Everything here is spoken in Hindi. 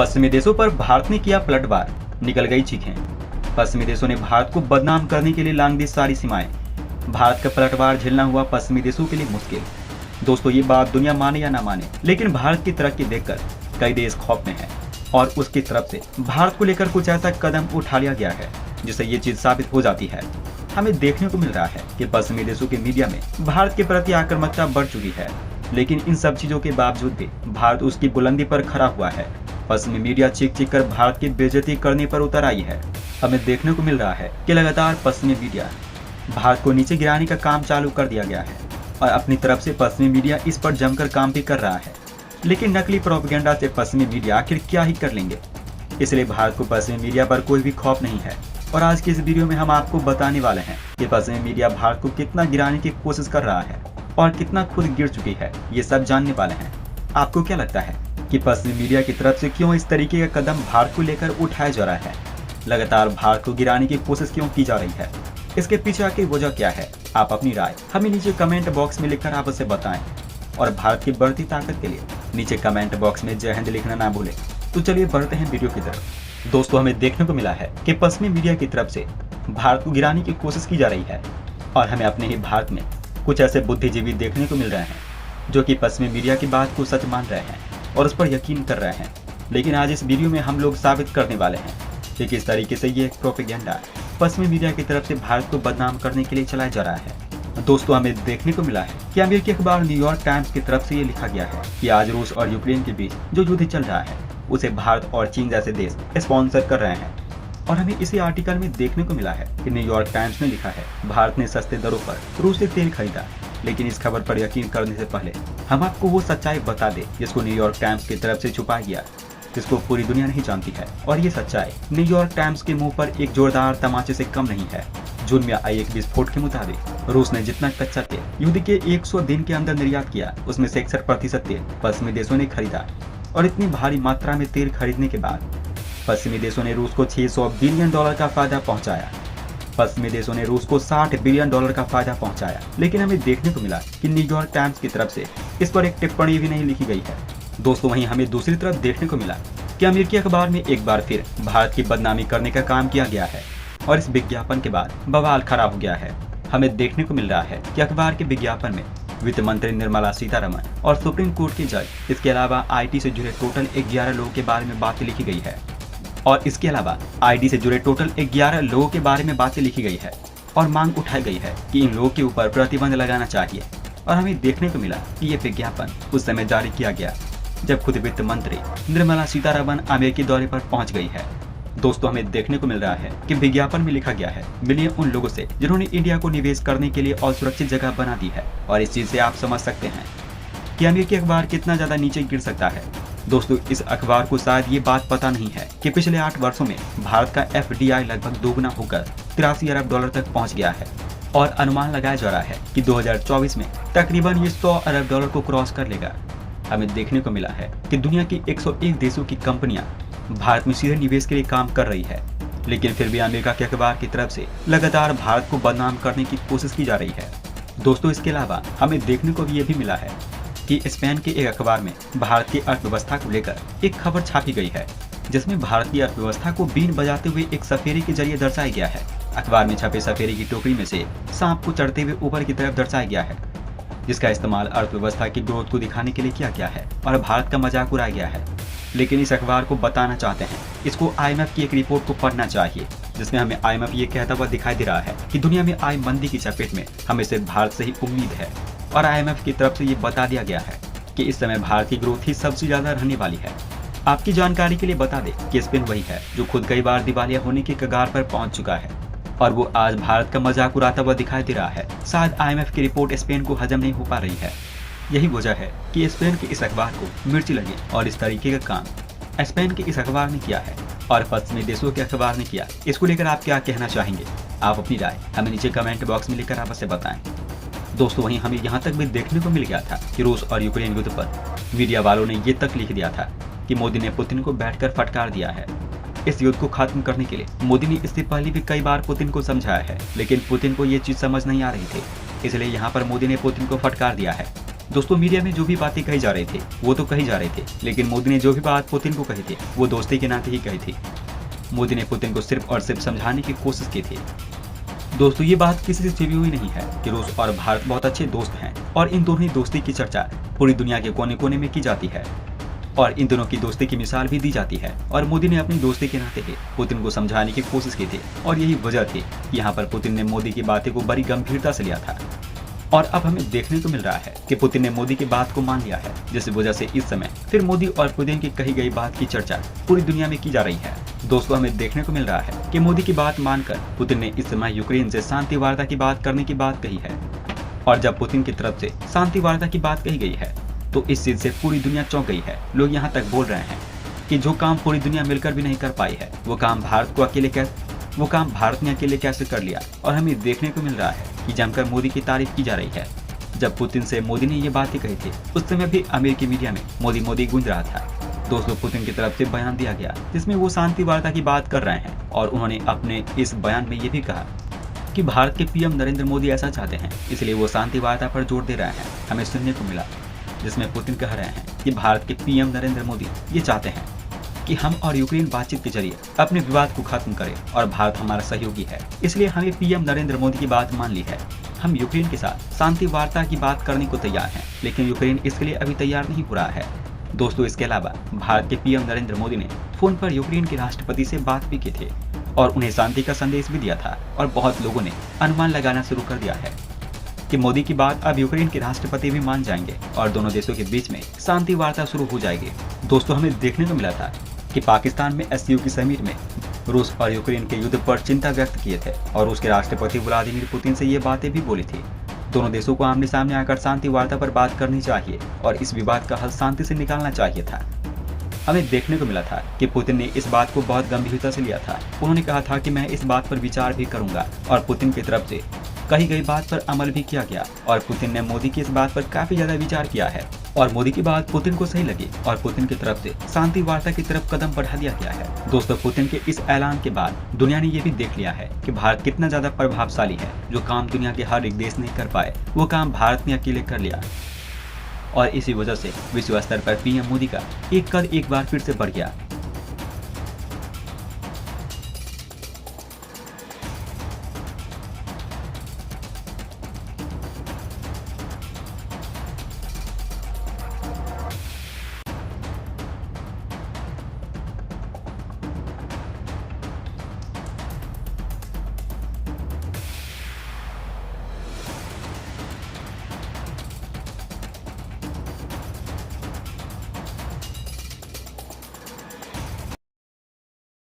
पश्चिमी देशों पर भारत ने किया पलटवार, निकल गई चीखें। पश्चिमी देशों ने भारत को बदनाम करने के लिए लांघ दी सारी सीमाएं। भारत का पलटवार झेलना हुआ पश्चिमी देशों के लिए मुश्किल। दोस्तों, ये बात दुनिया माने या ना माने, लेकिन भारत की तरक्की देखकर कई देश खौफ में हैं और उसकी तरफ से भारत को लेकर कुछ ऐसा कदम उठा लिया गया है जिससे ये चीज साबित हो जाती है। हमें देखने को मिल रहा है कि पश्चिमी देशों के मीडिया में भारत के प्रति आक्रामकता बढ़ चुकी है, लेकिन इन सब चीजों के बावजूद भी भारत उसकी बुलंदी पर खड़ा हुआ है। पश्चिमी मीडिया चीख चीख कर भारत की बेइज्जती करने पर उतर आई है। हमें देखने को मिल रहा है कि लगातार पश्चिमी मीडिया भारत को नीचे गिराने का काम चालू कर दिया गया है और अपनी तरफ से पश्चिमी मीडिया इस पर जमकर काम भी कर रहा है। लेकिन नकली प्रोपेगेंडा से पश्चिमी मीडिया आखिर क्या ही कर लेंगे, इसलिए भारत को पश्चिमी मीडिया पर कोई भी खौफ नहीं है। और आज की इस वीडियो में हम आपको बताने वाले हैं कि पश्चिमी मीडिया भारत को कितना गिराने की कोशिश कर रहा है और कितना खुद गिर चुकी है, ये सब जानने वाले हैं। आपको क्या लगता है कि पश्चिमी मीडिया की तरफ से क्यों इस तरीके का कदम भारत को लेकर उठाया जा रहा है? लगातार भारत को गिराने की कोशिश क्यों की जा रही है? इसके पीछे की वजह क्या है? आप अपनी राय हमें नीचे कमेंट बॉक्स में लिखकर आप उसे बताएं और भारत की बढ़ती ताकत के लिए नीचे कमेंट बॉक्स में जय हिंद लिखना ना भूलें। तो चलिए बढ़ते हैं वीडियो की तरफ। दोस्तों, हमें देखने को मिला है कि पश्चिमी मीडिया की तरफ से भारत को गिराने की कोशिश की जा रही है और हमें अपने ही भारत में कुछ ऐसे बुद्धिजीवी देखने को मिल रहे हैं जो कि पश्चिमी मीडिया की बात को सच मान रहे हैं और उस पर यकीन कर रहे हैं। लेकिन आज इस वीडियो में हम लोग साबित करने वाले हैं कि किस तरीके से ये एक प्रोपेगेंडा पश्चिमी मीडिया की तरफ से भारत को बदनाम करने के लिए चलाया जा रहा है। दोस्तों, हमें देखने को मिला है कि अमेरिकी अखबार न्यूयॉर्क टाइम्स की तरफ से ये लिखा गया है कि आज रूस और यूक्रेन के बीच जो युद्ध चल रहा है उसे भारत और चीन जैसे देश स्पॉन्सर कर रहे हैं। और हमें इसी आर्टिकल में देखने को मिला है कि न्यूयॉर्क टाइम्स ने लिखा है, भारत ने सस्ते दरों पर रूस से तेल खरीदा। लेकिन इस खबर पर यकीन करने से पहले हम आपको वो सच्चाई बता दें जिसको न्यूयॉर्क टाइम्स की तरफ से छुपाया गया, जिसको पूरी दुनिया नहीं जानती है। और ये सच्चाई न्यूयॉर्क टाइम्स के मुंह पर एक जोरदार तमाचे से कम नहीं है। जून में आई एक विस्फोट के मुताबिक रूस ने जितना कच्चा तेल युद्ध के 100 दिन के अंदर निर्यात किया, उसमें से 61% तेल पश्चिमी देशों ने खरीदा। और इतनी भारी मात्रा में तेल खरीदने के बाद पश्चिमी देशों ने रूस को $600 बिलियन का फायदा पहुंचाया। पश्चिमी देशों ने रूस को $60 बिलियन का फायदा पहुंचाया। लेकिन हमें देखने को मिला कि न्यूयॉर्क टाइम्स की तरफ से इस पर एक टिप्पणी भी नहीं लिखी गई है। दोस्तों, वहीं हमें दूसरी तरफ देखने को मिला कि अमेरिकी अखबार में एक बार फिर भारत की बदनामी करने का काम किया गया है और इस विज्ञापन के बाद बवाल खड़ा हो गया है। हमें देखने को मिल रहा है कि अखबार के विज्ञापन में वित्त मंत्री निर्मला सीतारमण और सुप्रीम कोर्ट के जज, इसके अलावा आईटी से जुड़े टोटल 11 लोगों के बारे में बातें लिखी गई है। और इसके अलावा आईटी से जुड़े टोटल 11 लोगों के बारे में बातें लिखी गई है और मांग उठाई गई है कि इन लोगों के ऊपर प्रतिबंध लगाना चाहिए। और हमें देखने को मिला कि ये विज्ञापन उस समय जारी किया गया जब खुद वित्त मंत्री निर्मला सीतारमण अमेरिकी दौरे पर पहुंच गई है। दोस्तों, हमें देखने को मिल रहा है कि विज्ञापन में लिखा गया है, मिलिए उन लोगों से जिन्होंने इंडिया को निवेश करने के लिए असुरक्षित जगह बना दी है। और इस चीज से आप समझ सकते हैं कि अमेरिकी अखबार कितना ज्यादा नीचे गिर सकता है। दोस्तों, इस अखबार को शायद ये बात पता नहीं है कि पिछले 8 वर्षों में भारत का FDI लगभग दोगुना होकर $83 अरब तक पहुंच गया है और अनुमान लगाया जा रहा है कि 2024 में तकरीबन ये $100 अरब को क्रॉस कर लेगा। हमें देखने को मिला है कि दुनिया की 101 देशों की कंपनियां भारत में सीधे निवेश के लिए काम कर रही है, लेकिन फिर भी अमेरिका के अखबार की तरफ से लगातार भारत को बदनाम करने की कोशिश की जा रही है। दोस्तों, इसके अलावा हमें देखने को भी ये भी मिला है कि स्पेन के एक अखबार में भारत की अर्थव्यवस्था को लेकर एक खबर छापी गई है, जिसमें भारत की अर्थव्यवस्था को बीन बजाते हुए एक सफेरे के जरिए दर्शाया गया है। अखबार में छपे सफेरे की टोकरी में से सांप को चढ़ते हुए ऊपर की तरफ दर्शाया गया है, जिसका इस्तेमाल अर्थव्यवस्था की ग्रोथ को दिखाने के लिए किया गया है और भारत का मजाक उड़ाया गया है। लेकिन इस अखबार को बताना चाहते हैं, इसको IMF की एक रिपोर्ट को पढ़ना चाहिए, जिसमें हमें IMF ये कहता हुआ दिखाई दे रहा है कि दुनिया में आई मंदी की चपेट में हमें सिर्फ भारत से ही उम्मीद है। और IMF की तरफ से ये बता दिया गया है कि इस समय भारत की ग्रोथ ही सबसे ज्यादा रहने वाली है। आपकी जानकारी के लिए बता दें कि स्पेन वही है जो खुद कई बार दिवालिया होने के कगार पर पहुंच चुका है और वो आज भारत का मजाक उड़ाता हुआ दिखाई दे रहा है। शायद IMF की रिपोर्ट स्पेन को हजम नहीं हो पा रही है। यही वजह है कि स्पेन के इस अखबार को मिर्ची लगी और इस तरीके का काम स्पेन के इस अखबार ने किया है और पश्चिमी देशों के अखबार ने किया। इसको लेकर आप क्या कहना चाहेंगे? आप अपनी राय हमें नीचे कमेंट बॉक्स में लिखकर आप उसे बताएं। दोस्तों, वहीं हमें यहाँ तक भी देखने को मिल गया था कि रूस और यूक्रेन युद्ध पर मीडिया वालों ने ये तक लिख दिया था कि मोदी ने पुतिन को बैठकर फटकार दिया है। इस युद्ध को खत्म करने के लिए मोदी ने इससे पहले भी कई बार पुतिन को समझाया है, लेकिन पुतिन को ये चीज समझ नहीं आ रही थी, इसलिए यहाँ पर मोदी ने पुतिन को फटकार दिया है। दोस्तों मीडिया में जो भी बातें कही जा रही थी वो तो कही जा रहे थे, लेकिन मोदी ने जो भी बात पुतिन को कही थी वो दोस्ती के नाते ही कही थी। मोदी ने पुतिन को सिर्फ और सिर्फ समझाने की कोशिश की थी। दोस्तों ये बात किसी से छिपी हुई नहीं है कि रूस और भारत बहुत अच्छे दोस्त हैं और इन दोनों ही दोस्ती की चर्चा पूरी दुनिया के कोने कोने में की जाती है और इन दोनों की दोस्ती की मिसाल भी दी जाती है। और मोदी ने अपनी दोस्ती के नाते ही पुतिन को समझाने की कोशिश की थी और यही वजह थी कि यहाँ पर पुतिन ने मोदी की बातें को बड़ी गंभीरता से लिया था। और अब हमें देखने को मिल रहा है कि पुतिन ने मोदी की बात को मान लिया है, जिस वजह से इस समय फिर मोदी और पुतिन की कही गई बात की चर्चा पूरी दुनिया में की जा रही है। दोस्तों हमें देखने को मिल रहा है कि मोदी की बात मानकर पुतिन ने इस समय यूक्रेन से शांति वार्ता की बात करने की बात कही है। और जब पुतिन की तरफ से शांति वार्ता की बात कही गई है तो इस चीज से पूरी दुनिया चौंक गई है। लोग यहाँ तक बोल रहे हैं कि जो काम पूरी दुनिया मिलकर भी नहीं कर पाई है वो काम भारत ने अकेले कैसे कर लिया। और हमें देखने को मिल रहा है कि जमकर मोदी की तारीफ की जा रही है। जब पुतिन से मोदी ने ये बातें कही थी उस समय भी अमेरिकी मीडिया में मोदी मोदी गूंज रहा था। दोस्तों पुतिन की तरफ से बयान दिया गया जिसमें वो शांति वार्ता की बात कर रहे हैं और उन्होंने अपने इस बयान में ये भी कहा कि भारत के पीएम नरेंद्र मोदी ऐसा चाहते हैं, इसलिए वो शांति वार्ता पर जोर दे रहे हैं। हमें सुनने को मिला जिसमें पुतिन कह रहे हैं कि भारत के पीएम नरेंद्र मोदी ये चाहते हैं कि हम और यूक्रेन बातचीत के जरिए अपने विवाद को खत्म करें और भारत हमारा सहयोगी है, इसलिए हमें पीएम नरेंद्र मोदी की बात मान ली है। हम यूक्रेन के साथ शांति वार्ता की बात करने को तैयार हैं, लेकिन यूक्रेन इसके लिए अभी तैयार नहीं हो रहा है। दोस्तों इसके अलावा भारत के पीएम नरेंद्र मोदी ने फोन पर यूक्रेन के राष्ट्रपति से बात भी की थी और उन्हें शांति का संदेश भी दिया था। और बहुत लोगों ने अनुमान लगाना शुरू कर दिया है कि मोदी की बात अब यूक्रेन के राष्ट्रपति भी मान जाएंगे और दोनों देशों के बीच में शांति वार्ता शुरू हो जाएगी। दोस्तों हमें देखने को मिला था कि पाकिस्तान में एससीओ की समिट में रूस और यूक्रेन के युद्ध पर चिंता व्यक्त किए थे और उसके राष्ट्रपति व्लादिमीर पुतिन से ये बातें भी बोली थी। दोनों देशों को आमने सामने आकर शांति वार्ता पर बात करनी चाहिए और इस विवाद का हल शांति से निकालना चाहिए था। हमें देखने को मिला था कि पुतिन ने इस बात को बहुत गंभीरता से लिया था। उन्होंने कहा था कि मैं इस बात पर विचार भी करूंगा और पुतिन की तरफ से कही गई बात पर अमल भी किया गया और पुतिन ने मोदी की इस बात पर काफी ज्यादा विचार किया है और मोदी की बात पुतिन को सही लगी और पुतिन की तरफ से शांति वार्ता की तरफ कदम बढ़ा दिया गया है। दोस्तों पुतिन के इस ऐलान के बाद दुनिया ने ये भी देख लिया है कि भारत कितना ज्यादा प्रभावशाली है। जो काम दुनिया के हर एक देश नहीं कर पाए वो काम भारत ने अकेले कर लिया और इसी वजह से विश्व स्तर पर पीएम मोदी का एक कद एक बार फिर से बढ़ गया